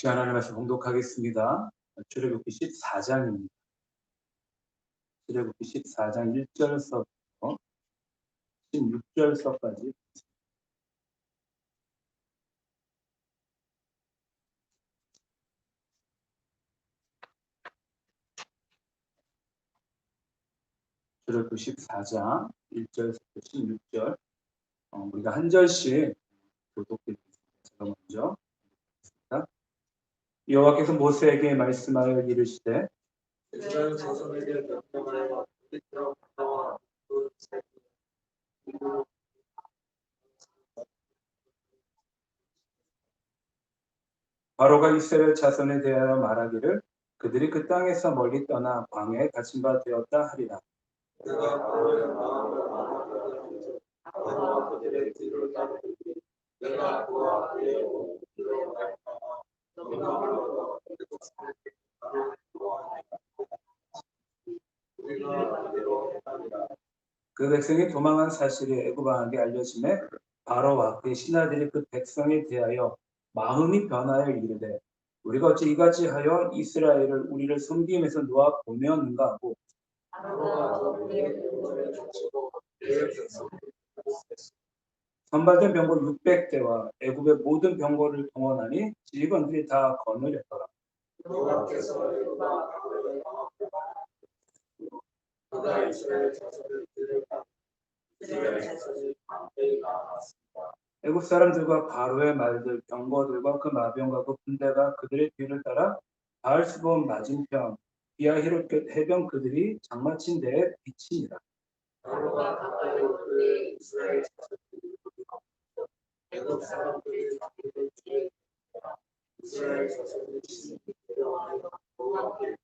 시간 하나님 말씀 봉독하겠습니다. 출애굽기 14장입니다. 출애굽기 14장 1절서부터 16절서까지 출애굽기 14장 1절서부터 16절 우리가 한 절씩 교독드리겠습니다. 제가 먼저 읽겠습니다. 여호와께서 모세에게 말씀하여 이르시되 이스라엘 자손에게 명령하여 이리로 나와 그 새끼 바로가 이스라엘 자손에 대하여 말하기를 그들이 그 땅에서 멀리 떠나 광야에 갇힌 바 되었다 하리라. 내가 바로의 마음을 망하게 바로와 그들의 뒤를 따르리. 내가 그와 그의 뒤로 갈까봐 너희가 바로와 그들의 바로의 우리가 그대로 행하리라. 그 백성이 도망한 사실이 애굽 왕에게 알려지매 바로와 그의 신하들이 그 백성에 대하여 마음이 변하여 이르되 우리가 어찌 이같이 하여 이스라엘을 우리를 섬김에서 놓아 보내었는가 하고 선발된 병거 600대와 애굽의 모든 병거를 동원하니 지휘관들이 다 거느렸더라. 그가 이스라엘 자손을 들으라. 이스라엘 자손이 방패에 나왔습니다. 애굽 사람들과 바로의 말들 병거들과 그 마병과 그 군대가 그들의 뒤를 따라 바알스본 맞은편 비아히롯 해변 그들이 장마친 데에 비치니라. 바로가 가까이 오르되 이스라엘 자손들이 애굽 사람들이 자기들 뒤에 이스라엘 자손이 친히 데려와여 여호와께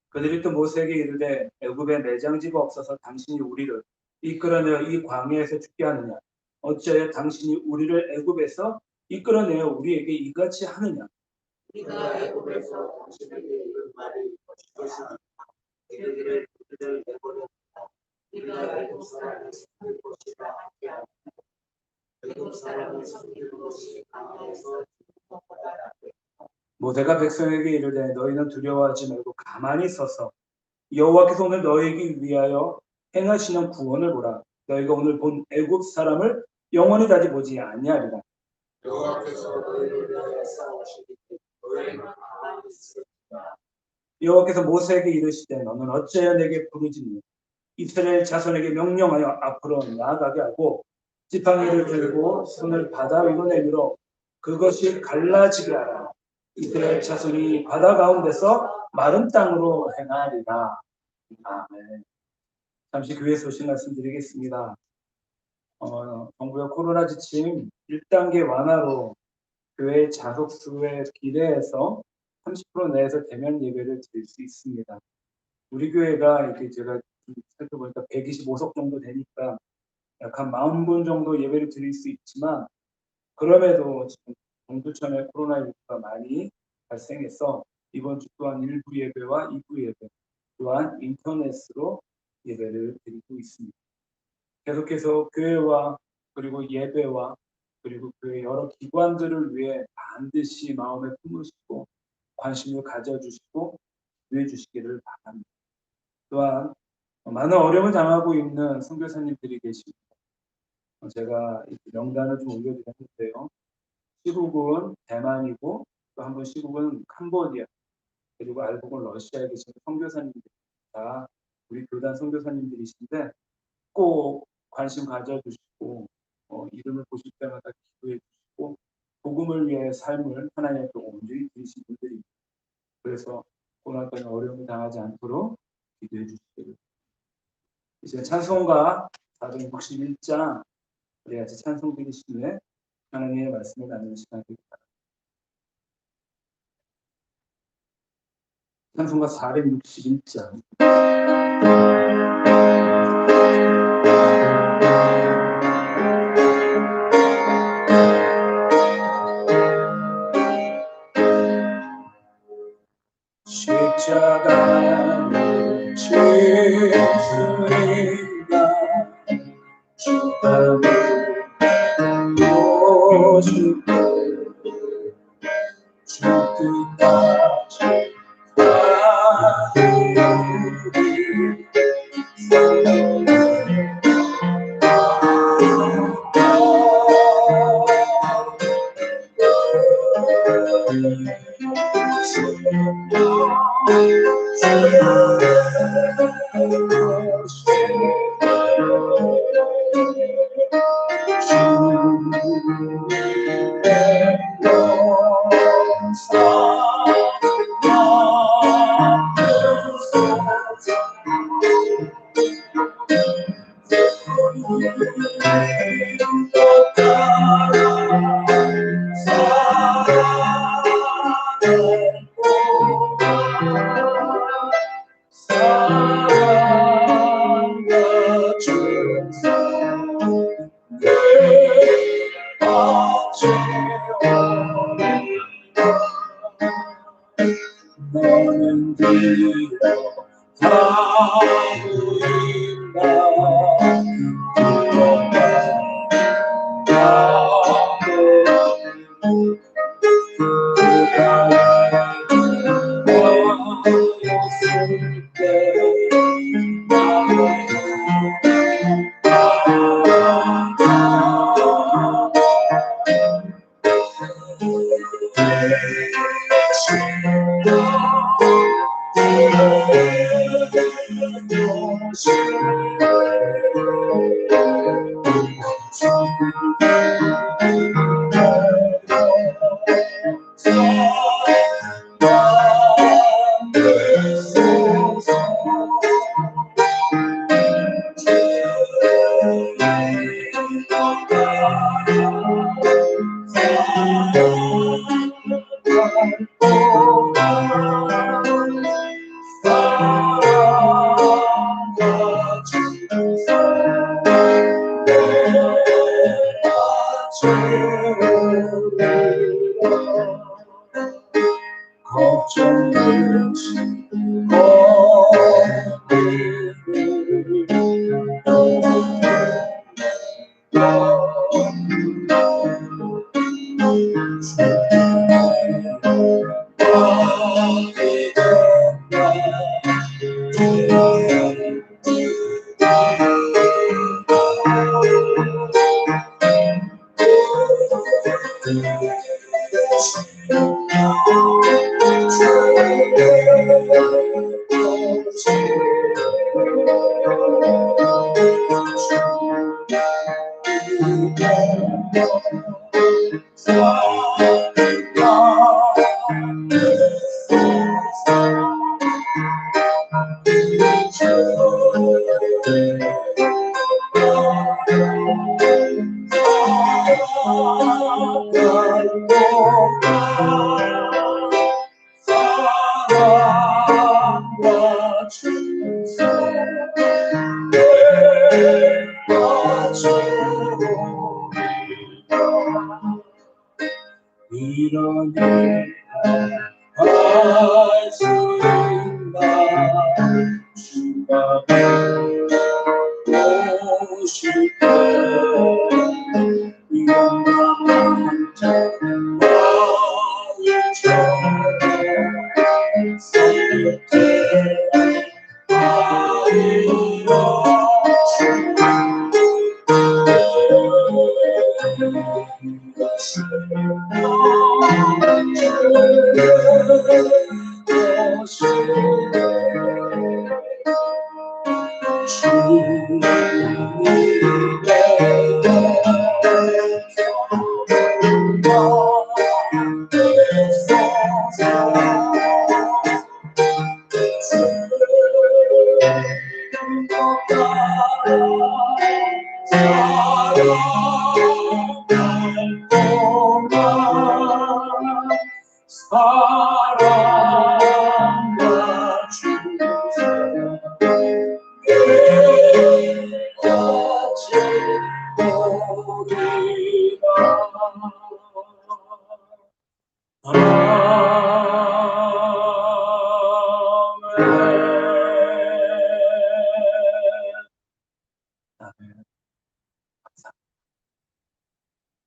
그들이 또 모세에게 이르되 애굽에 매장지가 없어서 당신이 우리를 이끌어내어 이 광야에서 죽게 하느냐? 어찌하여 당신이 우리를 애굽에서 이끌어내어 우리에게 이같이 하느냐? 우리가 애굽에서 당신에게 이른 말이 무엇이냐? 그들의 그들을 내버렸다. 우리가 애굽 사람이 섬길 곳이라 함께 하며 애굽 사람이 섬길 곳이 광야에서 죽는 것보다 낫겠다. 모세가 백성에게 이르되 너희는 두려워하지 말고 가만히 서서 여호와께서 오늘 너희에게 위하여 행하시는 구원을 보라. 너희가 오늘 본 애굽 사람을 영원히 다시 보지 아니하리라. 여호와께서 너희를 위하여 싸우시니 너희는 가만히 있으리라. 여호와께서 모세에게 이르시되 너는 어찌하여 내게 부르짖니? 이스라엘 자손에게 명령하여 앞으로 나아가게 하고 지팡이를 들고 손을 바다 위로 내밀어 그것이 갈라지게 하라. 이스라엘 자손이 바다 가운데서 마른 땅으로 행하리라. 아멘. 잠시 교회 소식 말씀드리겠습니다. 정부의 코로나 지침 1단계 완화로 교회 자석 수에 비례해서 30% 내에서 대면 예배를 드릴 수 있습니다. 우리 교회가 이렇게 제가 살펴보니까 125석 정도 되니까 약 한 40분 정도 예배를 드릴 수 있지만 그럼에도 지금 동두천에 코로나19가 많이 발생해서 이번 주 또한 일부 예배와 2부 예배 또한 인터넷으로 예배를 드리고 있습니다. 계속해서 교회와 그리고 예배와 그리고 교회 여러 기관들을 위해 반드시 마음에 품으시고 관심을 가져주시고 기도해 주시기를 바랍니다. 또한 많은 어려움을 당하고 있는 선교사님들이 계십니다. 제가 명단을 좀 올려드렸는데요. 시국은 대만이고 또 한 번 시국은 캄보디아 그리고 알고 본 러시아에 계신 선교사님들 다 우리 교단 선교사님들이신데 꼭 관심 가져주시고 이름을 보실 때마다 기도해 주시고 복음을 위해 삶을 하나님께 온전히 드리신 분들입니다. 그래서 코로나 때문에 어려움을 당하지 않도록 기도해 주시기를. 이제 찬송가 461장 우리 같이 찬송 드리신 후에 하나님의 말씀을 나누는 시간 되겠습니다. 찬송가 461장 십자가를 지으리라 주님을 모시고 주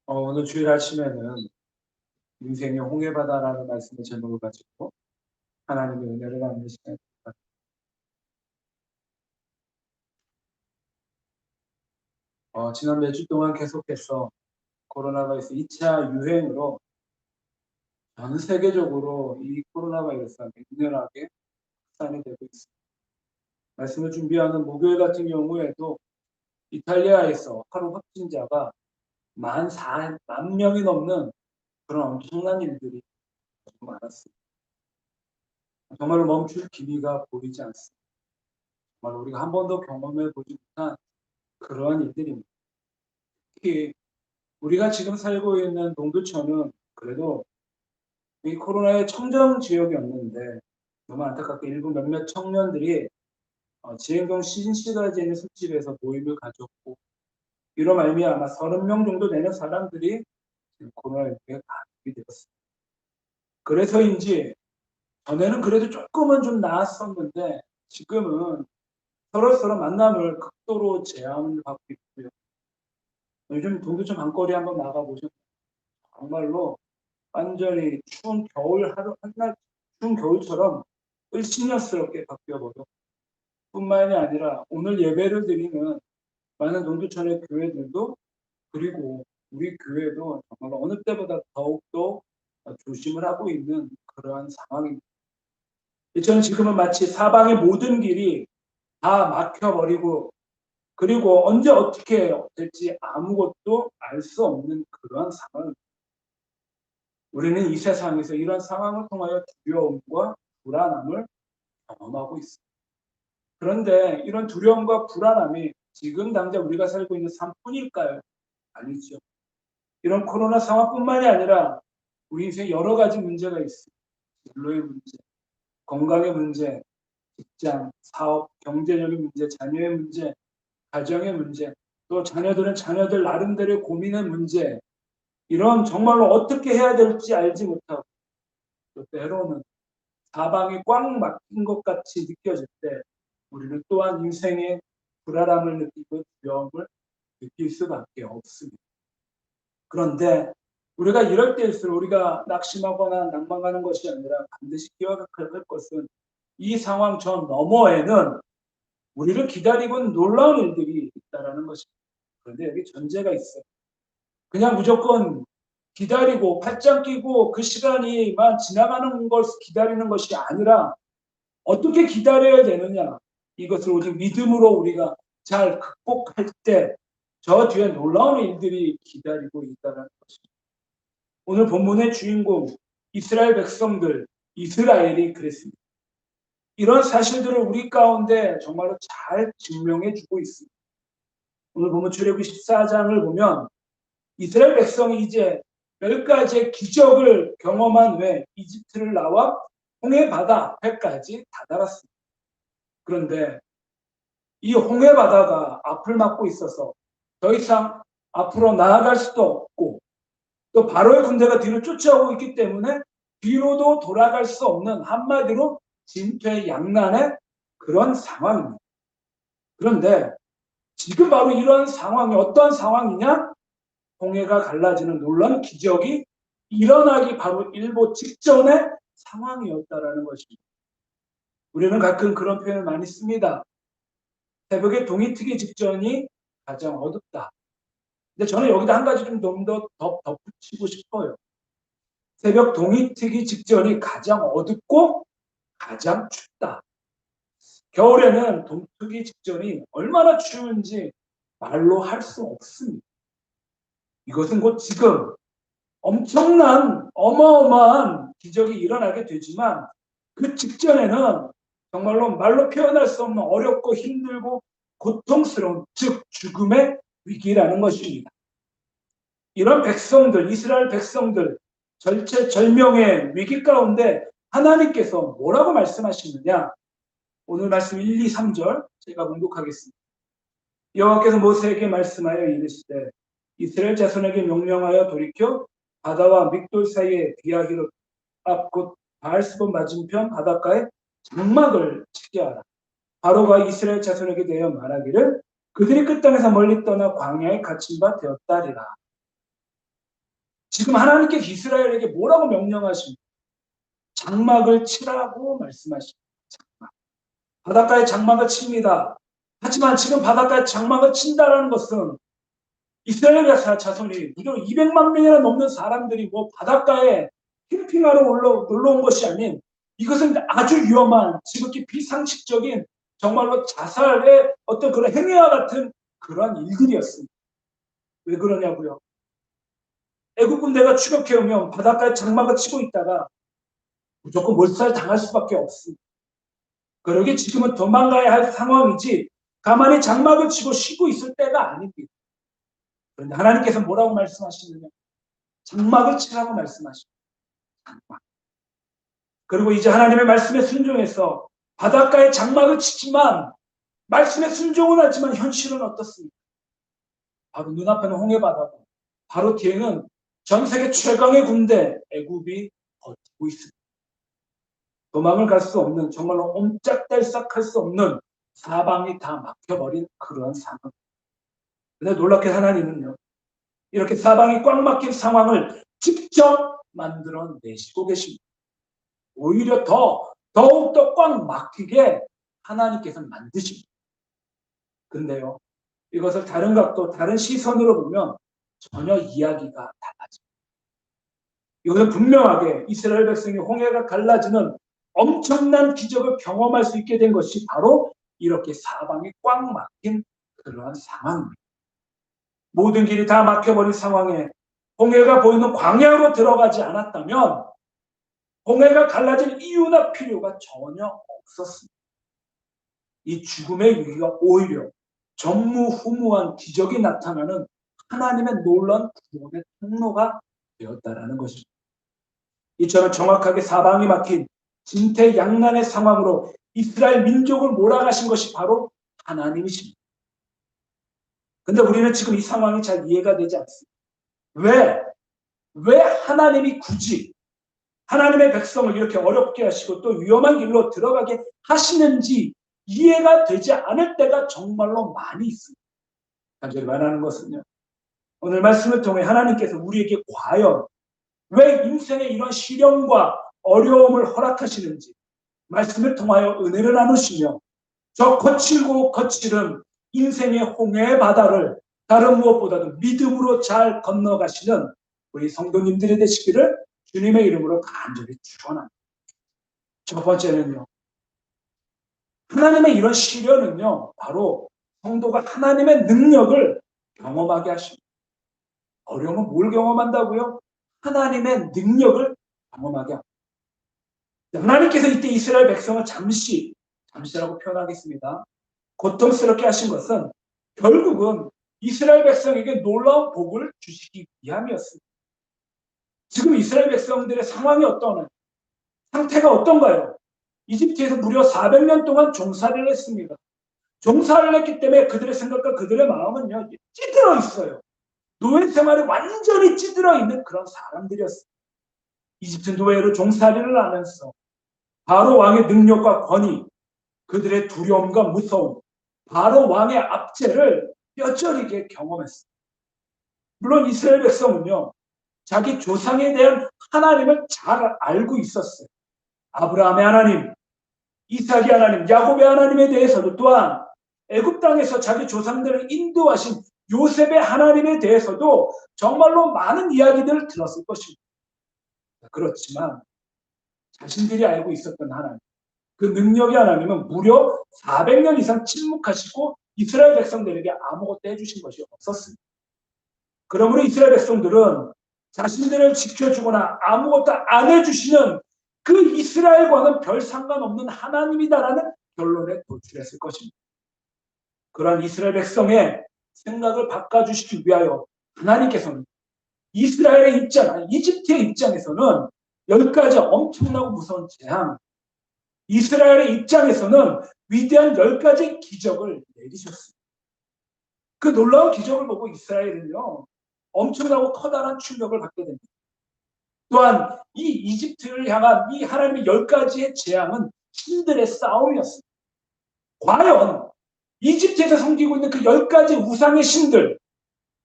너는 오늘 주일 아침에는 인생의 홍해바다라는 말씀의 제목을 가지고 하나님의 은혜를 나누는 시간입니다. 지난 몇 주 동안 계속해서 코로나 바이러스 2차 유행으로 전 세계적으로 이 코로나 바이러스가 맹렬하게 확산이 되고 있습니다. 말씀을 준비하는 목요일 같은 경우에도 이탈리아에서 하루 확진자가 14,000명이 넘는 그런 엄청난 일들이 많았습니다. 정말로 멈출 기미가 보이지 않습니다. 정말 우리가 한 번도 경험해 보지 못한 그러한 일들입니다. 특히 우리가 지금 살고 있는 동두천은 그래도 이 코로나의 청정 지역이었는데 정말 안타깝게 일부 몇몇 청년들이 지행동 신시가지에 있는 술집에서 모임을 가졌고 이로 말미암아 30명 정도 되는 사람들이 코로나에 감염이 되었습니다. 그래서인지 전에는 그래도 조금은 좀 나았었는데 지금은 서로 만남을 극도로 제한을 받고 있고요. 요즘 동두천 밤거리 한번 나가보시면 정말로 완전히 추운 겨울 한날 추운 겨울처럼 을씨년스럽게 바뀌어버려. 뿐만이 아니라 오늘 예배를 드리는 많은 동두천의 교회들도 그리고 우리 교회도 정말 어느 때보다 더욱더 조심을 하고 있는 그러한 상황입니다. 저는 지금은 마치 사방의 모든 길이 다 막혀버리고 그리고 언제 어떻게 될지 아무것도 알 수 없는 그러한 상황. 우리는 이 세상에서 이런 상황을 통하여 두려움과 불안함을 경험하고 있습니다. 그런데 이런 두려움과 불안함이 지금 당장 우리가 살고 있는 삶뿐일까요? 아니죠. 이런 코로나 상황뿐만이 아니라 우리 인생에 여러 가지 문제가 있습니다. 진로의 문제, 건강의 문제, 직장, 사업, 경제적인 문제, 자녀의 문제, 가정의 문제, 또 자녀들은 자녀들 나름대로의 고민의 문제, 이런 정말로 어떻게 해야 될지 알지 못하고 또 때로는 사방이 꽉 막힌 것 같이 느껴질 때 우리는 또한 인생의 불안함을 느끼고 두려움을 느낄 수밖에 없습니다. 그런데 우리가 이럴 때일수록 우리가 낙심하거나 낭망하는 것이 아니라 반드시 기억할 것은 이 상황 저 너머에는 우리를 기다리고 있는 놀라운 일들이 있다는 것입니다. 그런데 여기 전제가 있어요. 그냥 무조건 기다리고 팔짱 끼고 그 시간이만 지나가는 걸 기다리는 것이 아니라 어떻게 기다려야 되느냐. 이것을 오직 믿음으로 우리가 잘 극복할 때 저 뒤에 놀라운 일들이 기다리고 있다는 것입니다. 오늘 본문의 주인공 이스라엘 백성들, 이스라엘이 그랬습니다. 이런 사실들을 우리 가운데 정말로 잘 증명해 주고 있습니다. 오늘 본문 출애굽기 14장을 보면 이스라엘 백성이 이제 10가지의 기적을 경험한 후에 이집트를 나와 홍해 바다 앞에까지 다다랐습니다. 그런데 이 홍해 바다가 앞을 막고 있어서 더 이상 앞으로 나아갈 수도 없고 또 바로의 군대가 뒤를 쫓아오고 있기 때문에 뒤로도 돌아갈 수 없는 한마디로 진퇴양난의 그런 상황입니다. 그런데 지금 바로 이런 상황이 어떤 상황이냐? 홍해가 갈라지는 놀라운 기적이 일어나기 바로 일보 직전의 상황이었다라는 것입니다. 우리는 가끔 그런 표현을 많이 씁니다. 새벽에 동이 트기 직전이 가장 어둡다. 근데 저는 여기다 한 가지 좀 더 덧붙이고 싶어요. 새벽 동이 트기 직전이 가장 어둡고 가장 춥다. 겨울에는 동 트기 직전이 얼마나 추운지 말로 할 수 없습니다. 이것은 곧 지금 엄청난 어마어마한 기적이 일어나게 되지만 그 직전에는 정말로 말로 표현할 수 없는 어렵고 힘들고 고통스러운 즉 죽음의 위기라는 것입니다. 이런 백성들, 이스라엘 백성들 절체절명의 위기 가운데 하나님께서 뭐라고 말씀하시느냐? 오늘 말씀 1, 2, 3절 제가 봉독하겠습니다. 여호와께서 모세에게 말씀하여 이르시되 이스라엘 자손에게 명령하여 돌이켜 바다와 믹돌 사이에 비아히롯 앞 곧 바알스본 맞은편 바닷가에 장막을 치게 하라. 바로가 이스라엘 자손에게 대하여 말하기를 그들이 그 땅에서 멀리 떠나 광야에 갇힌 바 되었다리라. 지금 하나님께서 이스라엘에게 뭐라고 명령하십니까? 장막을 치라고 말씀하십니다. 장막. 바닷가에 장막을 칩니다. 하지만 지금 바닷가에 장막을 친다는 것은 이스라엘 자손이 무려 200만 명이나 넘는 사람들이 뭐 바닷가에 캠핑하러 놀러 온 것이 아닌 이것은 아주 위험한 지극히 비상식적인 정말로 자살의 어떤 그런 행위와 같은 그런 일들이었습니다. 왜 그러냐고요? 애국 군대가 추격해오면 바닷가에 장막을 치고 있다가 무조건 몰살 당할 수밖에 없습니다. 그러게 지금은 도망가야 할 상황이지 가만히 장막을 치고 쉬고 있을 때가 아닙니다. 그런데 하나님께서 뭐라고 말씀하시느냐? 장막을 치라고 말씀하십니다. 장막. 그리고 이제 하나님의 말씀에 순종해서 바닷가에 장막을 치지만 말씀에 순종은 하지만 현실은 어떻습니까? 바로 눈앞에는 홍해바다고 바로 뒤에는 전 세계 최강의 군대 애굽이 버티고 있습니다. 도망을 갈 수 없는 정말로 옴짝달싹할 수 없는 사방이 다 막혀버린 그런 상황. 근데 놀랍게 하나님은요. 이렇게 사방이 꽉 막힌 상황을 직접 만들어내시고 계십니다. 오히려 더욱더 꽉 막히게 하나님께서 만드십니다. 근데요. 이것을 다른 각도, 다른 시선으로 보면 전혀 이야기가 달라집니다. 이것은 분명하게 이스라엘 백성이 홍해가 갈라지는 엄청난 기적을 경험할 수 있게 된 것이 바로 이렇게 사방이 꽉 막힌 그러한 상황입니다. 모든 길이 다 막혀버린 상황에 홍해가 보이는 광야로 들어가지 않았다면 홍해가 갈라질 이유나 필요가 전혀 없었습니다. 이 죽음의 위기가 오히려 전무후무한 기적이 나타나는 하나님의 놀라운 구원의 통로가 되었다라는 것입니다. 이처럼 정확하게 사방이 막힌 진퇴양난의 상황으로 이스라엘 민족을 몰아가신 것이 바로 하나님이십니다. 근데 우리는 지금 이 상황이 잘 이해가 되지 않습니다. 왜 하나님이 굳이 하나님의 백성을 이렇게 어렵게 하시고 또 위험한 길로 들어가게 하시는지 이해가 되지 않을 때가 정말로 많이 있습니다. 간절히 말하는 것은요. 오늘 말씀을 통해 하나님께서 우리에게 과연 왜 인생의 이런 시련과 어려움을 허락하시는지 말씀을 통하여 은혜를 나누시며 저 거칠고 거칠은 인생의 홍해의 바다를 다른 무엇보다도 믿음으로 잘 건너가시는 우리 성도님들이 되시기를 주님의 이름으로 간절히 축원합니다. 첫 번째는요. 하나님의 이런 시련은요. 바로 성도가 하나님의 능력을 경험하게 하십니다. 어려움은 뭘 경험한다고요? 하나님의 능력을 경험하게 합니다. 하나님께서 이때 이스라엘 백성을 잠시라고 표현하겠습니다. 고통스럽게 하신 것은 결국은 이스라엘 백성에게 놀라운 복을 주시기 위함이었습니다. 지금 이스라엘 백성들의 상황이 상태가 어떤가요? 이집트에서 무려 400년 동안 종살이를 했습니다. 종살이를 했기 때문에 그들의 생각과 그들의 마음은요, 찌들어 있어요. 노예 생활에 완전히 찌들어 있는 그런 사람들이었습니다. 이집트 노예로 종살이를 하면서 바로 왕의 능력과 권위, 그들의 두려움과 무서움, 바로 왕의 압제를 뼈저리게 경험했습니다. 물론 이스라엘 백성은요, 자기 조상에 대한 하나님을 잘 알고 있었어요. 아브라함의 하나님, 이삭의 하나님, 야곱의 하나님에 대해서도 또한 애굽 땅에서 자기 조상들을 인도하신 요셉의 하나님에 대해서도 정말로 많은 이야기들을 들었을 것입니다. 그렇지만 자신들이 알고 있었던 하나님, 그 능력의 하나님은 무려 400년 이상 침묵하시고 이스라엘 백성들에게 아무것도 해주신 것이 없었습니다. 그러므로 이스라엘 백성들은 자신들을 지켜주거나 아무것도 안 해주시는 그 이스라엘과는 별 상관없는 하나님이다라는 결론에 도출했을 것입니다. 그러한 이스라엘 백성의 생각을 바꿔주시기 위하여 하나님께서는 이스라엘의 입장, 이집트의 입장에서는 10가지 엄청나고 무서운 재앙, 이스라엘의 입장에서는 위대한 10가지 기적을 내리셨습니다. 그 놀라운 기적을 보고 이스라엘은요, 엄청나고 커다란 충격을 받게 됩니다. 또한 이 이집트를 향한 이 하나님의 10가지의 재앙은 신들의 싸움이었습니다. 과연 이집트에서 섬기고 있는 그 10가지 우상의 신들,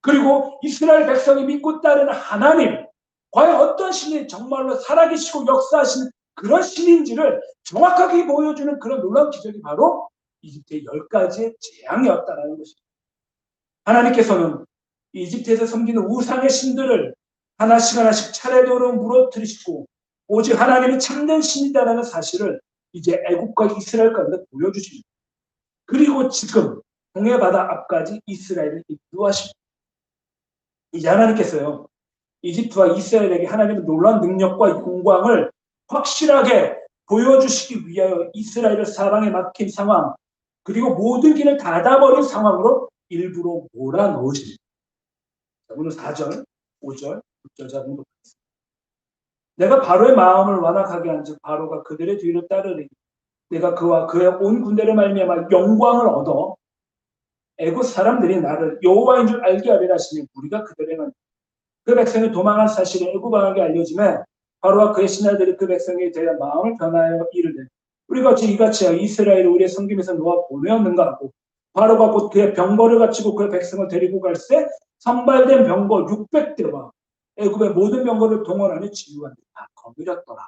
그리고 이스라엘 백성이 믿고 따르는 하나님, 과연 어떤 신이 정말로 살아계시고 역사하시는 그런 신인지를 정확하게 보여주는 그런 놀라운 기적이 바로 이집트의 10가지의 재앙이었다는 것입니다. 하나님께서는 이집트에서 섬기는 우상의 신들을 하나씩 차례대로 무너뜨리시고 오직 하나님이 참된 신이다라는 사실을 이제 애국과 이스라엘 가운데 보여주십니다. 그리고 지금 홍해 바다 앞까지 이스라엘을 인도하십니다. 이제 하나님께서요, 이집트와 이스라엘에게 하나님의 놀라운 능력과 영광을 확실하게 보여주시기 위하여 이스라엘을 사방에 막힌 상황, 그리고 모든 길을 닫아버린 상황으로 일부러 몰아넣으십니다. 오늘 4절, 5절, 6절 자 공독하겠습니다. 내가 바로의 마음을 완악하게 한즉 바로가 그들의 뒤를 따르리니 내가 그와 그의 온 군대를 말미암아 영광을 얻어 애굽 사람들이 나를 여호와인 줄 알게 하리라 하시니 우리가 그들에는 그 백성이 도망한 사실이 애굽 왕에게 알려지매 바로와 그의 신하들이 그 백성에 대해 마음을 변하여 이르되 우리가 어찌 이같이 이스라엘을 우리의 성김에서 놓아 보내었는가 하고 바로가 곧 그의 병거를 갖추고 그의 백성을 데리고 갈새 선발된 병거 600대와 애굽의 모든 병거를 동원하여 지휘관들이 다 거느렸더라.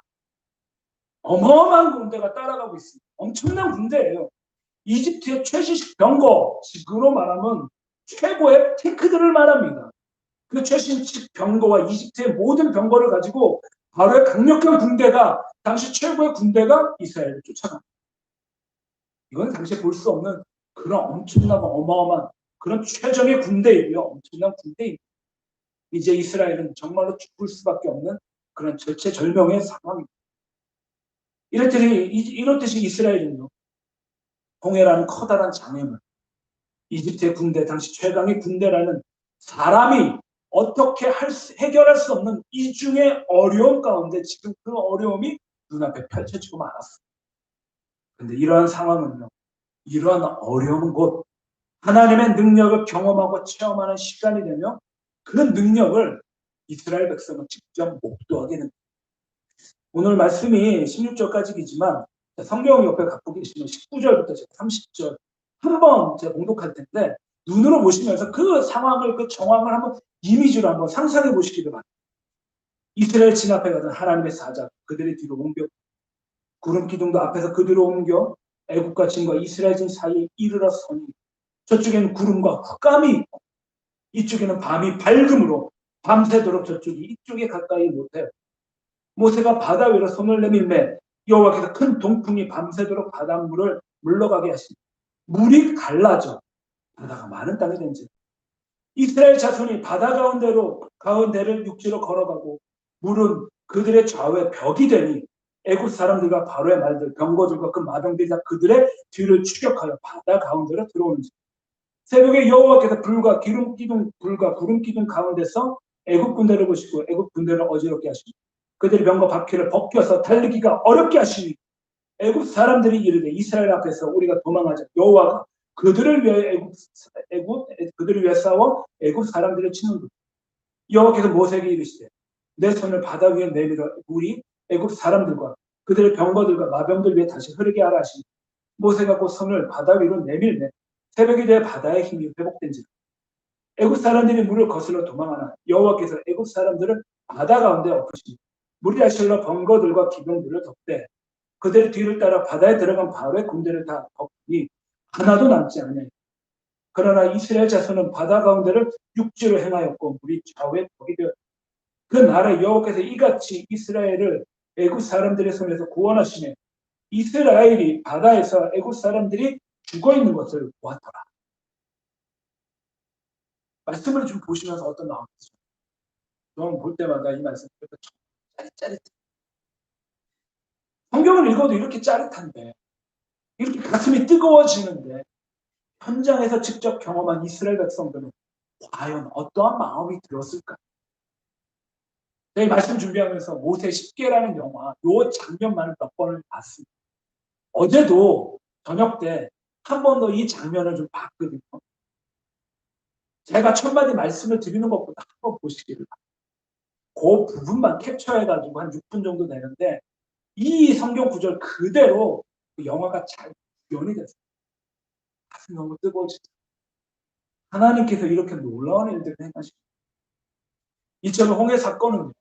어마어마한 군대가 따라가고 있습니다. 엄청난 군대예요. 이집트의 최신식 병거, 지금으로 말하면 최고의 탱크들을 말합니다. 그 최신식 병거와 이집트의 모든 병거를 가지고 바로의 강력한 군대가, 당시 최고의 군대가 이스라엘을 쫓아갑니다. 이건 당시에 볼 수 없는 그런 엄청나고 어마어마한 그런 최정의 군대이고요. 엄청난 군대입니다. 이제 이스라엘은 정말로 죽을 수밖에 없는 그런 절체절명의 상황입니다. 이렇듯이 이스라엘은요, 홍해라는 커다란 장애물, 이집트의 군대, 당시 최강의 군대라는 사람이 어떻게 해결할 수 없는 이중의 어려움 가운데 지금 그 어려움이 눈앞에 펼쳐지고 말았어요. 그런데 이러한 상황은요, 이러한 어려움은 곧 하나님의 능력을 경험하고 체험하는 시간이 되며 그 능력을 이스라엘 백성은 직접 목도하게 됩니다. 오늘 말씀이 16절까지이지만 성경 옆에 갖고 계시면 19절부터 30절 한번 제가 봉독할 텐데 눈으로 보시면서 그 상황을, 그 정황을 한번 이미지로 한번 상상해 보시기를 바랍니다. 이스라엘 진 앞에 가던 하나님의 사자, 그들의 뒤로 옮겨 구름 기둥도 앞에서 그대로 옮겨 애국과 진과 이스라엘 진 사이에 이르러 서니 저쪽에는 구름과 흑암이 있고 이쪽에는 밤이 밝음으로 밤새도록 저쪽이 이쪽에 가까이 못해요. 모세가 바다 위로 손을 내밀매 여호와께서 큰 동풍이 밤새도록 바닷물을 물러가게 하시니 물이 갈라져 바다가 많은 땅이 된지 이스라엘 자손이 바다 가운데를 육지로 걸어가고 물은 그들의 좌우에 벽이 되니 애굽 사람들과 바로의 말들 병거들과 그 마병들이 다 그들의 뒤를 추격하여 바다 가운데로 들어오는지 새벽에 여호와께서 불과 기름 기둥 불과 구름 기둥 가운데서 애굽 군대를 보시고 애굽 군대를 어지럽게 하시니 그들이 병거 바퀴를 벗겨서 달리기가 어렵게 하시니 애굽 사람들이 이르되 이스라엘 앞에서 우리가 도망하자 여호와가 그들을 위해 그들을 위해 싸워 애굽 사람들을 치는도다. 여호와께서 모세에게 이르시되 내 손을 바다 위에 내밀어 물이 애굽 사람들과 그들의 병거들과 마병들 위에 다시 흐르게 하라 하시니 모세가 곧 손을 바다 위로 내밀매 새벽이 되어 바다의 힘이 회복된지라. 애굽 사람들이 물을 거슬러 도망하나 여호와께서 애굽 사람들을 바다 가운데 엎으시니 물이 아실러 병거들과 기병들을 덮되 그들의 뒤를 따라 바다에 들어간 바로의 군대를 다 덮으니 하나도 남지 않으니 그러나 이스라엘 자손은 바다 가운데를 육지로 행하였고 물이 좌우에 벽이 되었다. 그 날에 여호와께서 이같이 이스라엘을 애굽 사람들의 손에서 구원하시며 이스라엘이 바다에서 애굽 사람들이 죽어있는 것을 보았더라. 말씀을 좀 보시면서 어떤 마음이 드세요? 저는 볼 때마다 이 말씀 짜릿짜릿. 성경을 읽어도 이렇게 짜릿한데 이렇게 가슴이 뜨거워지는데 현장에서 직접 경험한 이스라엘 백성들은 과연 어떠한 마음이 들었을까? 저희 말씀 준비하면서 모세 10개라는 영화 요 장면만을 몇 번을 봤습니다. 어제도 저녁 때 한 번 더 이 장면을 좀 봤거든요. 제가 첫 마디 말씀을 드리는 것보다 한번 보시기를 바랍니다. 그 부분만 캡처해가지고 한 6분 정도 되는데 이 성경 구절 그대로 그 영화가 잘 구현이 됐어요. 가슴이 너무 뜨거워지죠. 하나님께서 이렇게 놀라운 일들을 행하시고 이처럼 홍해 사건은요.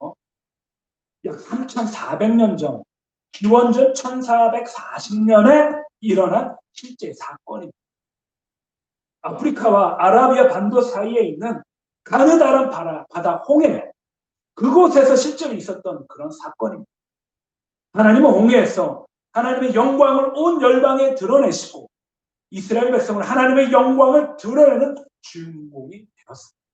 약 3,400년 전 기원전 1440년에 일어난 실제 사건입니다. 아프리카와 아라비아 반도 사이에 있는 가느다란 바다 홍해 그곳에서 실제로 있었던 그런 사건입니다. 하나님은 홍해에서 하나님의 영광을 온 열방에 드러내시고 이스라엘 백성은 하나님의 영광을 드러내는 주인공이 되었습니다.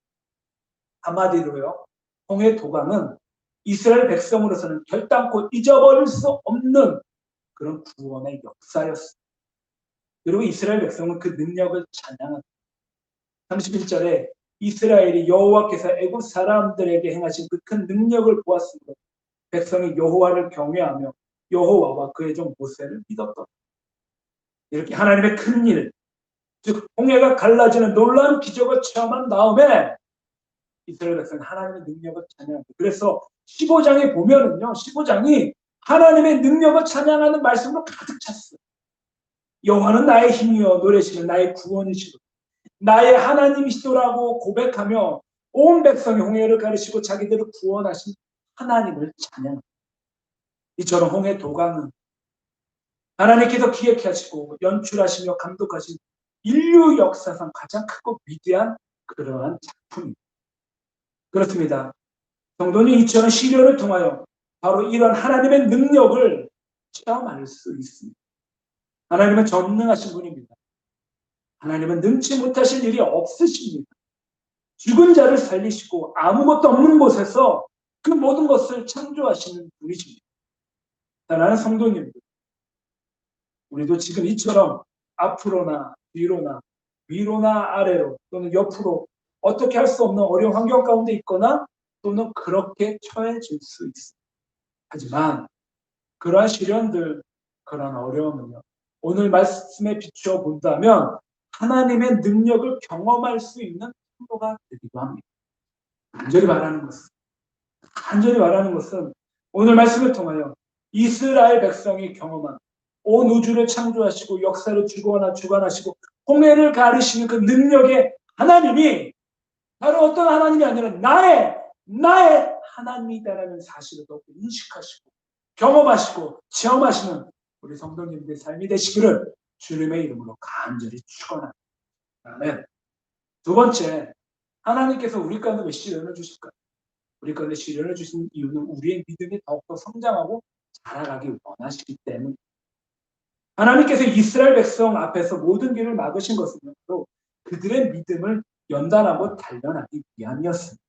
한마디로요, 홍해 도강은 이스라엘 백성으로서는 결단코 잊어버릴 수 없는 그런 구원의 역사였습니다. 그리고 이스라엘 백성은 그 능력을 찬양합니다. 31절에 이스라엘이 여호와께서 애굽 사람들에게 행하신 그 큰 능력을 보았습니다. 백성이 여호와를 경외하며 여호와와 그의 종 모세를 믿었다. 이렇게 하나님의 큰 일, 즉 홍해가 갈라지는 놀라운 기적을 체험한 다음에 이스라엘 백성은 하나님의 능력을 찬양합니다. 그래서 15장에 보면은요, 15장이 하나님의 능력을 찬양하는 말씀으로 가득 찼어요. 여호와는 나의 힘이요 노래시는 나의 구원이시고 나의 하나님이시더라고 고백하며 온 백성이 홍해를 가르시고 자기들을 구원하신 하나님을 찬양합니다. 이처럼 홍해 도강은 하나님께서 기획하시고 연출하시며 감독하신 인류 역사상 가장 크고 위대한 그러한 작품입니다. 그렇습니다. 성도는 이처럼 시련을 통하여 바로 이런 하나님의 능력을 체험할 수 있습니다. 하나님은 전능하신 분입니다. 하나님은 능치 못하실 일이 없으십니다. 죽은 자를 살리시고 아무것도 없는 곳에서 그 모든 것을 창조하시는 분이십니다. 사랑하는 성도님들, 우리도 지금 이처럼 앞으로나 뒤로나 위로나 아래로 또는 옆으로 어떻게 할 수 없는 어려운 환경 가운데 있거나 또는 그렇게 처해질 수 있습니다. 하지만 그러한 시련들, 그러한 어려움은요, 오늘 말씀에 비추어 본다면 하나님의 능력을 경험할 수 있는 통로가 되기도 합니다. 간절히 말하는 것은 오늘 말씀을 통하여 이스라엘 백성이 경험한 온 우주를 창조하시고 역사를 주관하시고 홍해를 가르시는 그 능력의 하나님이 다른 어떤 하나님이 아니라 나의 하나님이다라는 사실을 더 인식하시고 경험하시고 체험하시는 우리 성도님들의 삶이 되시기를 주님의 이름으로 간절히 축원합니다. 아멘. 두 번째, 하나님께서 우리 가운데 왜 시련을 주실까요? 우리 가운데 시련을 주신 이유는 우리의 믿음이 더욱더 성장하고 자라가기 원하시기 때문입니다. 하나님께서 이스라엘 백성 앞에서 모든 길을 막으신 것은 바로 그들의 믿음을 연단하고 단련하기 위함이었습니다.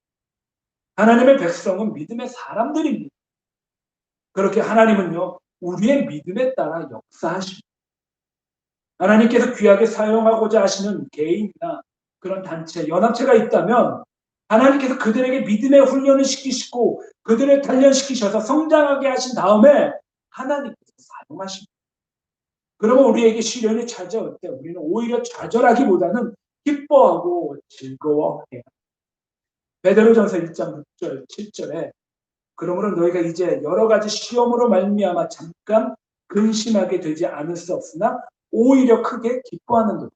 하나님의 백성은 믿음의 사람들입니다. 그렇게 하나님은요, 우리의 믿음에 따라 역사하십니다. 하나님께서 귀하게 사용하고자 하시는 개인이나 그런 단체, 연합체가 있다면 하나님께서 그들에게 믿음의 훈련을 시키시고 그들을 단련시키셔서 성장하게 하신 다음에 하나님께서 사용하십니다. 그러면 우리에게 시련이 찾아올 때 우리는 오히려 좌절하기보다는 기뻐하고 즐거워해요. 베드로전서 1장 6절, 7절에 그러므로 너희가 이제 여러 가지 시험으로 말미암아 잠깐 근심하게 되지 않을 수 없으나 오히려 크게 기뻐하는도다.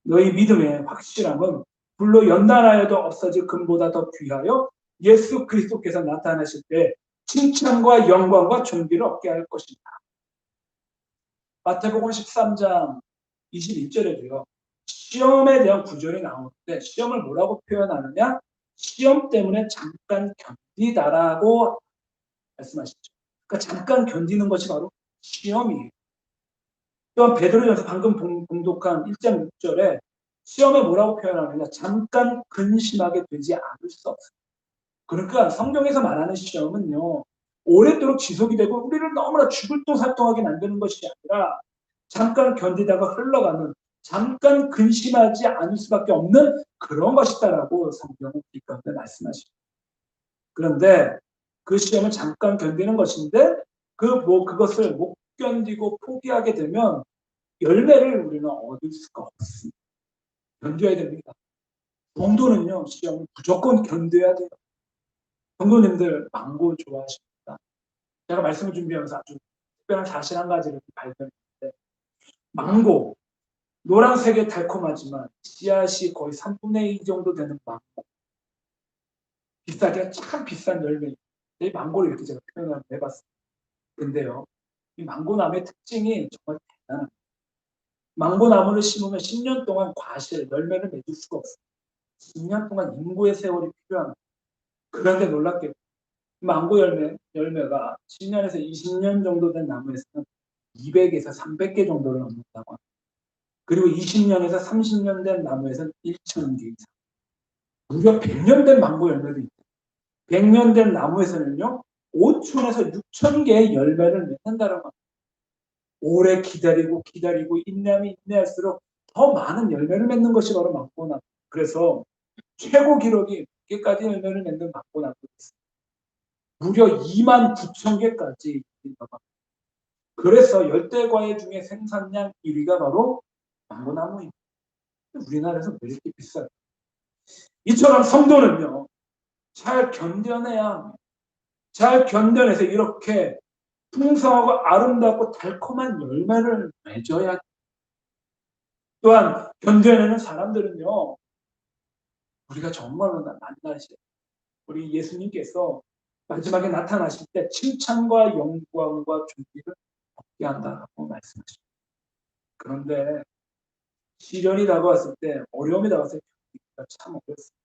너희 믿음의 확실함은 불로 연단하여도 없어질 금보다 더 귀하여 예수 그리스도께서 나타나실 때 칭찬과 영광과 존귀를 얻게 할 것이다. 마태복음 13장 21절에도요. 시험에 대한 구절이 나오는데 시험을 뭐라고 표현하느냐? 시험 때문에 잠깐 견디다라고 말씀하시죠. 그러니까 잠깐 견디는 것이 바로 시험이에요. 또한 베드로전서 방금 봉독한 1장 6절에 시험에 뭐라고 표현하느냐? 잠깐 근심하게 되지 않을 수 없어요. 그러니까 성경에서 말하는 시험은요. 오랫도록 지속이 되고 우리를 너무나 죽을똥살똥하게 만드는 것이 아니라 잠깐 견디다가 흘러가는 잠깐 근심하지 않을 수밖에 없는 그런 것이다라고 성경은 이 가운데 말씀하십니다. 그런데 그 시험을 잠깐 견디는 것인데 그것을 못 견디고 포기하게 되면 열매를 우리는 얻을 수가 없습니다. 견뎌야 됩니다. 성도는요, 시험을 무조건 견뎌야 돼요. 성도님들 망고 좋아하십니까? 제가 말씀을 준비하면서 아주 특별한 사실 한 가지를 발견했는데 망고, 노란색의 달콤하지만 씨앗이 거의 3분의 2 정도 되는 망고. 비싸게 참 비싼 열매입니다. 이 망고를 이렇게 제가 표현을 해봤습니다. 근데요, 이 망고나무의 특징이 정말 대단합니다. 망고나무를 심으면 10년 동안 과실, 열매를 맺을 수가 없습니다. 10년 동안 인고의 세월이 필요합니다. 그런데 놀랍게도 망고 열매가 10년에서 20년 정도 된 나무에서는 200에서 300개 정도를 얻는다고 합니다. 그리고 20년에서 30년 된 나무에서는 1,000개 이상. 무려 100년 된 망고 열매도 있다. 100년 된 나무에서는요, 5천에서 6천 개의 열매를 맺는다는 겁니다. 오래 기다리고 인내하면 인내할수록 더 많은 열매를 맺는 것이 바로 망고나무. 그래서 최고 기록이 100개까지 열매를 맺는 망고나무가 있습니다. 무려 29,000개까지 있다고 합니다. 그래서 열대과일 중에 생산량 1위가 바로 망고나무입니다. 우리나라에서 왜 이렇게 비싸요? 이처럼 성도는요, 잘 견뎌내야 합니다. 잘 견뎌내서 이렇게 풍성하고 아름답고 달콤한 열매를 맺어야. 또한 견뎌내는 사람들은요, 우리가 정말로 만나시 우리 예수님께서 마지막에 나타나실 때 칭찬과 영광과 존귀를 얻게 한다고 말씀하십니다. 그런데 시련이 다가왔을 때, 어려움이 다가왔을 때 참 어렵습니다.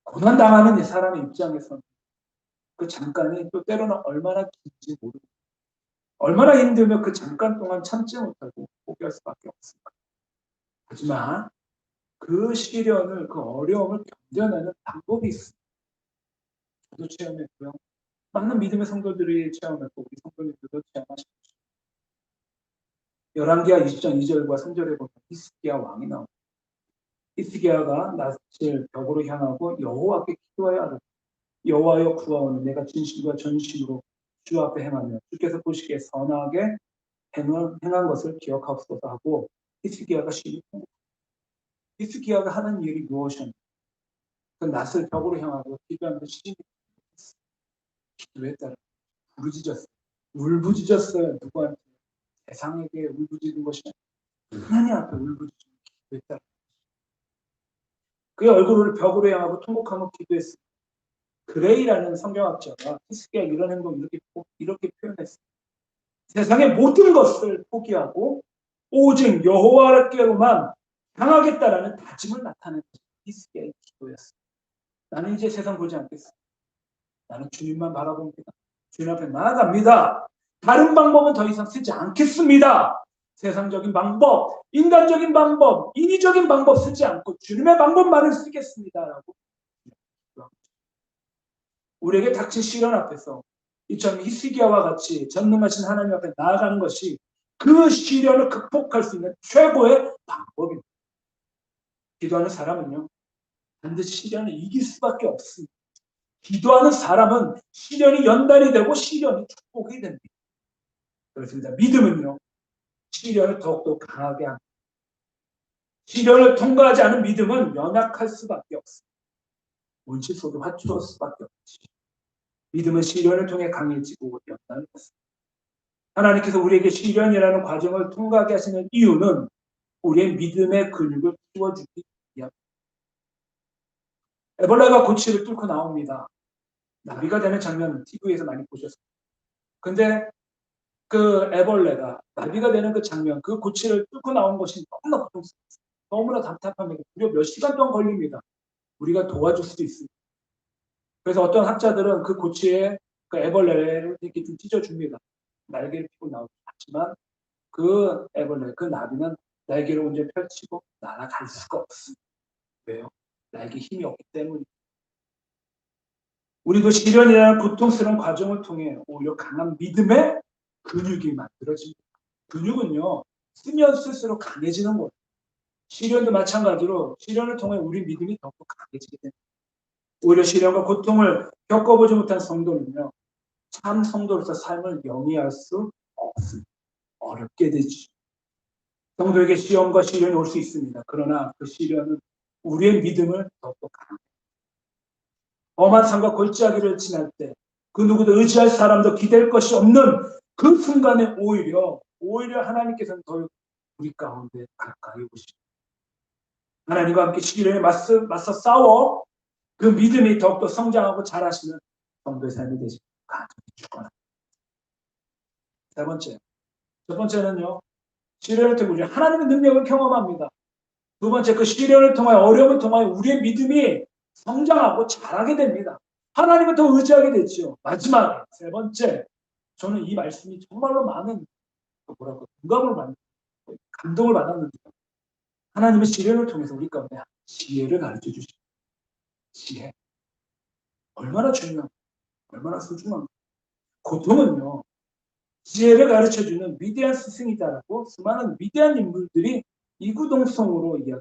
고난 당하는 이 사람의 입장에서는 그 잠깐이 또 때로는 얼마나 긴지 모르고, 얼마나 힘들면 그 잠깐 동안 참지 못하고 포기할 수밖에 없습니다. 하지만 그 시련을, 그 어려움을 견뎌내는 방법이 있습니다. 저도 체험했고요. 많은 믿음의 성도들이 체험했고, 우리 성도님들도 체험하셨죠. 열왕기하 20장 2절과 3절에 보면 히스기야 왕이 나옵니다. 히스기야가 낯을 벽으로 향하고 여호와께 기도하여 하라. 여호와여 구하오니 내가 진실과 전심으로 주 앞에 행하며 주께서 보시기에 선하게 행한 것을 기억하옵소서 하고 히스기야가 시리고, 히스기야가 하는 일이 무엇이었냐? 그 낯을 벽으로 향하고 기도하면서 시리고 기도했다는, 부르짖었어요. 울부짖었어요. 누구한테? 세상에게 울부짖은 것이 아니라 하나님 앞에 울부짖고 기도했다는. 그의 얼굴을 벽으로 향하고 통곡하며 기도했습니다. 그레이라는 성경학자가 히스기야 이런 행동 이렇게 표현했습니다. 세상의 모든 것을 포기하고 오직 여호와께로만 향하겠다라는 다짐을 나타낸 히스기야의 기도였습니다. 나는 이제 세상 보지 않겠습니다. 나는 주님만 바라봅니다. 주님 앞에 나아갑니다. 다른 방법은 더 이상 쓰지 않겠습니다. 세상적인 방법, 인간적인 방법, 인위적인 방법 쓰지 않고 주님의 방법만을 쓰겠습니다라고. 우리에게 닥친 시련 앞에서 이처럼 히스기야와 같이 전능하신 하나님 앞에 나아가는 것이 그 시련을 극복할 수 있는 최고의 방법입니다. 기도하는 사람은요, 반드시 시련을 이길 수밖에 없습니다. 기도하는 사람은 시련이 연단이 되고 시련이 축복이 됩니다. 그렇습니다. 믿음은요, 시련을 더욱더 강하게 합니다. 시련을 통과하지 않은 믿음은 연약할 수밖에 없습니다. 원치 속에 화투할 수밖에 없지. 믿음은 시련을 통해 강해지고 연단을 했습니다. 하나님께서 우리에게 시련이라는 과정을 통과하게 하시는 이유는 우리의 믿음의 근육을 키워주기 위함입니다. 에볼라가 고치를 뚫고 나옵니다. 나비가 되는 장면 TV에서 많이 보셨습니다. 근데 그 애벌레가 나비가 되는 그 장면, 그 고치를 뚫고 나온 것이 너무나 고통스럽습니다. 너무나 답답합니다. 무려 몇 시간 동안 걸립니다. 우리가 도와줄 수도 있습니다. 그래서 어떤 학자들은 그 고치에 그 애벌레를 이렇게 좀 찢어줍니다. 날개를 펴고 나오죠. 하지만 그 애벌레, 그 나비는 날개를 온전히 펼치고 날아갈 수가 없습니다. 왜요? 날개 힘이 없기 때문입니다. 우리도 시련이라는 고통스러운 과정을 통해 오히려 강한 믿음의 근육이 만들어집니다. 근육은요, 쓰면 쓸수록 강해지는 거예요. 시련도 마찬가지로 시련을 통해 우리 믿음이 더욱 강해지게 됩니다. 오히려 시련과 고통을 겪어보지 못한 성도는요, 참 성도로서 삶을 영위할 수 없습니다. 어렵게 되지. 성도에게 시험과 시련이 올 수 있습니다. 그러나 그 시련은 우리의 믿음을 더욱더 강합니다. 험한 산과 골짜기를 지날 때 그 누구도 의지할 사람도 기댈 것이 없는 그 순간에 오히려 하나님께서는 더욱 우리 가운데 가까이 오시고 하나님과 함께 시련에 맞서 싸워 그 믿음이 더욱더 성장하고 자라시는 성도의 삶이 되시길 간절히 축원합니다. 첫 번째는요, 시련을 통해 우리 하나님의 능력을 경험합니다. 두 번째, 그 시련을 통하여 어려움을 통하여 우리의 믿음이 성장하고 자라게 됩니다. 하나님을 더 의지하게 되죠. 마지막 세 번째, 저는 이 말씀이 정말로 많은 공감을 받는 감동을 받았는데 하나님의 시련을 통해서 우리 가운데 지혜를 가르쳐 주시고 지혜 얼마나 중요한 얼마나 소중한 고통은요 지혜를 가르쳐 주는 위대한 스승이다라고 수많은 위대한 인물들이 이구동성으로 이야기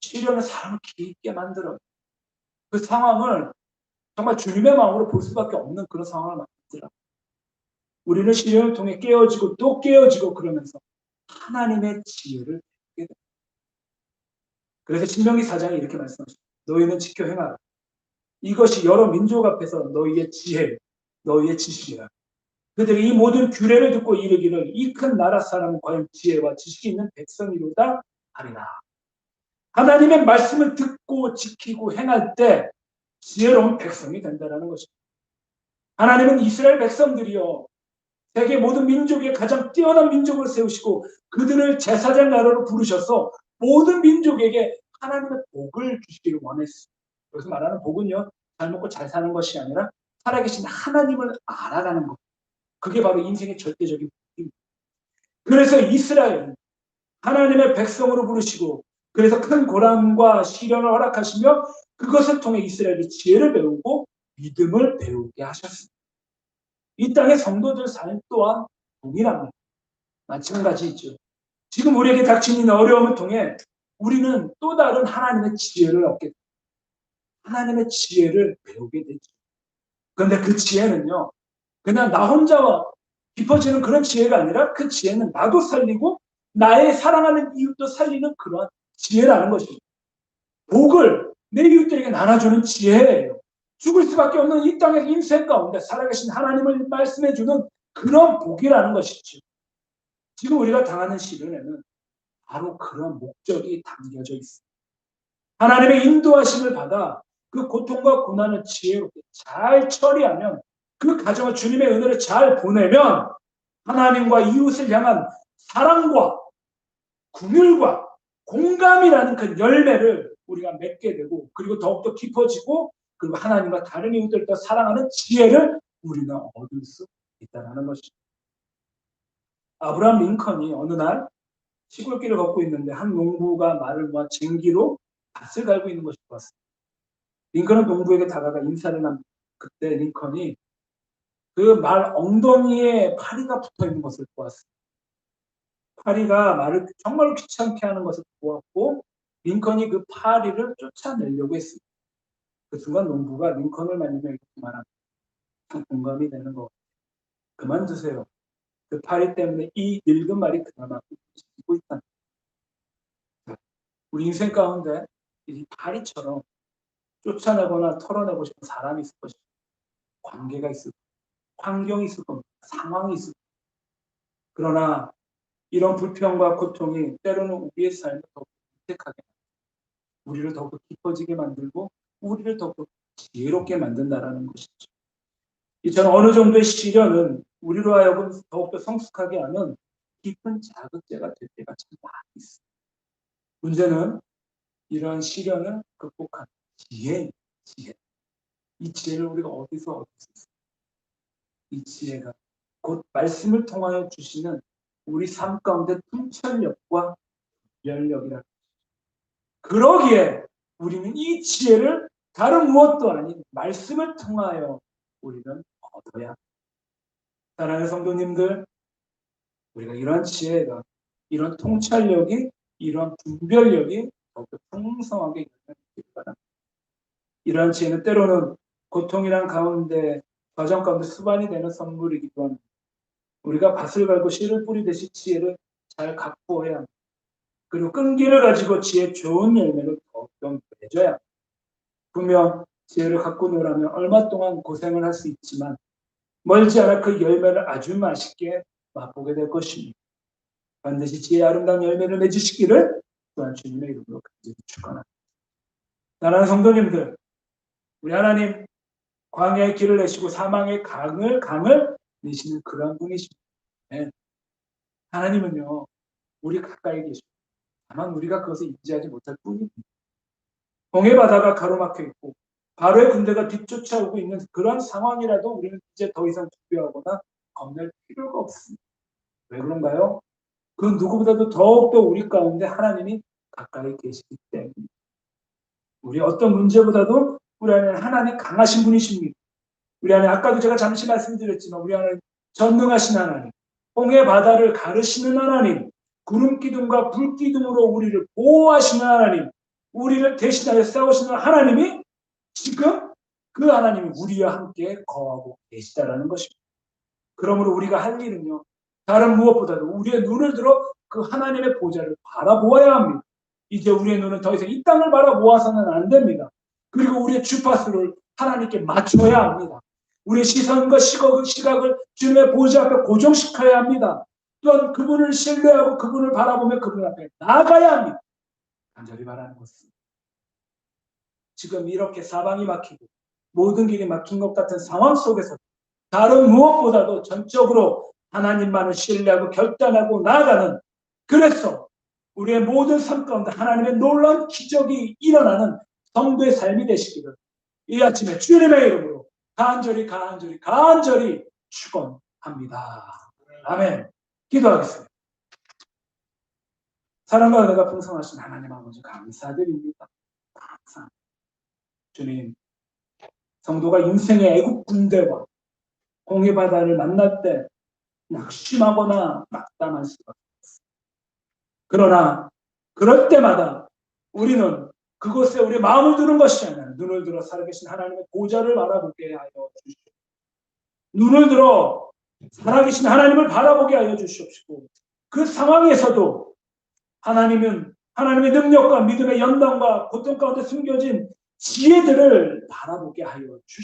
시련을 사람을 깊게 만들어 그 상황을 정말 주님의 마음으로 볼 수밖에 없는 그런 상황을 만들더라. 우리는 시련을 통해 깨어지고 또 깨어지고 그러면서 하나님의 지혜를 배우게 됩니다. 그래서 신명기 4장에 이렇게 말씀하십니다. 너희는 지켜 행하라. 이것이 여러 민족 앞에서 너희의 지혜, 너희의 지식이라. 그들이 이 모든 규례를 듣고 이르기를 이 큰 나라 사람은 과연 지혜와 지식이 있는 백성이로다 하리라. 하나님의 말씀을 듣고 지키고 행할 때 지혜로운 백성이 된다는 것입니다. 하나님은 이스라엘 백성들이요 세계 모든 민족의 가장 뛰어난 민족을 세우시고 그들을 제사장 나라로 부르셔서 모든 민족에게 하나님의 복을 주시기를 원했습니다. 여기서 말하는 복은요 잘 먹고 잘 사는 것이 아니라 살아계신 하나님을 알아가는 것. 그게 바로 인생의 절대적인 복입니다. 그래서 이스라엘은 하나님의 백성으로 부르시고 그래서 큰 고난과 시련을 허락하시며 그것을 통해 이스라엘이 지혜를 배우고 믿음을 배우게 하셨습니다. 이 땅의 성도들 삶 또한 동일합니다. 마찬가지죠. 지금 우리에게 닥친 이 어려움을 통해 우리는 또 다른 하나님의 지혜를 얻게 됩니다. 하나님의 지혜를 배우게 되죠. 그런데 그 지혜는요. 그냥 나 혼자 깊어지는 그런 지혜가 아니라 그 지혜는 나도 살리고 나의 사랑하는 이웃도 살리는 그런 지혜라는 것입니다. 복을 내 이웃들에게 나눠주는 지혜예요. 죽을 수밖에 없는 이 땅의 인생 가운데 살아계신 하나님을 말씀해주는 그런 복이라는 것이죠. 지금 우리가 당하는 시련에는 바로 그런 목적이 담겨져 있습니다. 하나님의 인도하심을 받아 그 고통과 고난을 지혜롭게 잘 처리하면 그 가정을 주님의 은혜를 잘 보내면 하나님과 이웃을 향한 사랑과 긍휼과 공감이라는 그 열매를 우리가 맺게 되고 그리고 더욱더 깊어지고 그리고 하나님과 다른 이웃들을 더 사랑하는 지혜를 우리는 얻을 수 있다는 것입니다. 아브라함 링컨이 어느 날 시골길을 걷고 있는데 한 농부가 말을 모아 쟁기로 밭을 갈고 있는 것을 보았습니다. 링컨은 농부에게 다가가 인사를 합니다. 그때 링컨이 그 말 엉덩이에 파리가 붙어 있는 것을 보았습니다. 파리가 말을 정말 귀찮게 하는 것을 보았고 링컨이 그 파리를 쫓아내려고 했습니다. 그 순간 농부가 링컨을 만나며 이렇게 말합니다. 공감이 되는 것 같아요. 그만두세요. 그 파리 때문에 이 늙은 말이 그나마 지고 있다. 우리 인생 가운데 이 파리처럼 쫓아내거나 털어내고 싶은 사람이 있을 것이고 관계가 있을 겁니다. 환경이 있을 겁니다. 상황이 있을 겁니다. 그러나 이런 불평과 고통이 때로는 우리의 삶을 더 선택하게 우리를 더욱더 깊어지게 만들고 우리를 더욱더 지혜롭게 만든다는 것이죠. 이처럼 어느 정도의 시련은 우리로 하여금 더욱더 성숙하게 하는 깊은 자극제가 될 때가 참 많이 있습니다. 문제는 이런 시련을 극복하는 지혜. 이 지혜를 우리가 어디서 얻을 수 있습니까? 이 지혜가 곧 말씀을 통하여 주시는 우리 삶 가운데 통찰력과 연력이라. 그러기에 우리는 이 지혜를 다른 무엇도 아닌 말씀을 통하여 우리는 얻어야 합니다. 사랑하는 성도님들, 우리가 이런 지혜가, 이런 통찰력이, 이런 분별력이 더욱더 풍성하게 일어나기를 바랍니다. 이러한 지혜는 때로는 고통이란 가운데 과정 가운데 수반이 되는 선물이기도 합니다. 우리가 밭을 갈고 씨를 뿌리듯이 지혜를 잘 갖고해야 합니다. 그리고 끈기를 가지고 지혜 좋은 열매를 더욱더 맺어야 합니다. 분명 지혜를 갖고 놀라면 얼마 동안 고생을 할 수 있지만 멀지 않아 그 열매를 아주 맛있게 맛보게 될 것입니다. 반드시 지혜의 아름다운 열매를 맺으시기를 또한 주님의 이름으로 간절히 축원합니다. 사랑하는 성도님들, 우리 하나님 광야의 길을 내시고 사망의 강을 내시는 그러한 분이십니다. 네. 하나님은요 우리 가까이 계시고 다만 우리가 그것을 인지하지 못할 뿐입니다. 홍해 바다가 가로막혀 있고 바로의 군대가 뒤쫓아오고 있는 그런 상황이라도 우리는 이제 더 이상 두려워하거나 겁낼 필요가 없습니다. 왜 그런가요? 그 누구보다도 더욱더 우리 가운데 하나님이 가까이 계시기 때문에 우리 어떤 문제보다도 우리 안에 하나님 강하신 분이십니다. 우리 안에 아까도 제가 잠시 말씀드렸지만 우리 안에 전능하신 하나님, 홍해 바다를 가르시는 하나님, 구름 기둥과 불 기둥으로 우리를 보호하시는 하나님, 우리를 대신하여 싸우시는 하나님이 지금 그 하나님이 우리와 함께 거하고 계시다라는 것입니다. 그러므로 우리가 할 일은요, 다른 무엇보다도 우리의 눈을 들어 그 하나님의 보좌를 바라보아야 합니다. 이제 우리의 눈은 더 이상 이 땅을 바라보아서는 안 됩니다. 그리고 우리의 주파수를 하나님께 맞춰야 합니다. 우리의 시선과 시각을 주님의 보좌 앞에 고정시켜야 합니다. 또한 그분을 신뢰하고 그분을 바라보며 그분 앞에 나아가야 합니다. 간절히 바라는 것입니다. 지금 이렇게 사방이 막히고 모든 길이 막힌 것 같은 상황 속에서 다른 무엇보다도 전적으로 하나님만을 신뢰하고 결단하고 나아가는, 그래서 우리의 모든 삶 가운데 하나님의 놀라운 기적이 일어나는 성도의 삶이 되시기를 이 아침에 주님의 이름으로 간절히 축원합니다. 아멘. 기도하겠습니다. 사랑과 은혜가 풍성하신 하나님 아버지 감사드립니다. 감사합니다. 주님, 성도가 인생의 애국 군대와 홍해 바다를 만날 때 낙심하거나 낙담할 수가 없습니다. 그러나 그럴 때마다 우리는 그곳에 우리 마음을 두는 것이 아니라 눈을 들어 살아계신 하나님의 보좌를 바라보게 하여 주시옵소서. 눈을 들어 살아계신 하나님을 바라보게 하여 주시옵시고, 그 상황에서도 하나님은 하나님의 능력과 믿음의 연단과 고통 가운데 숨겨진 지혜들을 바라보게 하여 주시옵소서.